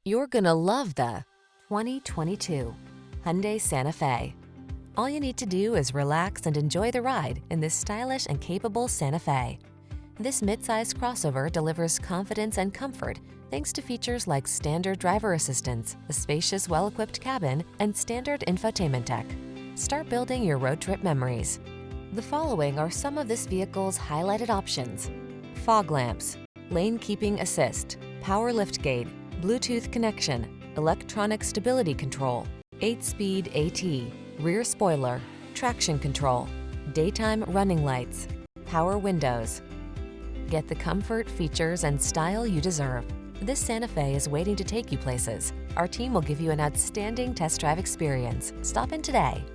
You're gonna love the 2022 Hyundai Santa Fe. All you need to do is relax and enjoy the ride in this stylish and capable Santa Fe. This midsize crossover delivers confidence and comfort thanks to features like standard driver assistance, a spacious, well-equipped cabin, and standard infotainment tech. Start building your road trip memories. The following are some of this vehicle's highlighted options: fog lamps, lane keeping assist, power liftgate, Bluetooth connection, electronic stability control, 8-speed AT, rear spoiler, traction control, daytime running lights, power windows. Get the comfort, features, and style you deserve. This Santa Fe is waiting to take you places. Our team will give you an outstanding test drive experience. Stop in today.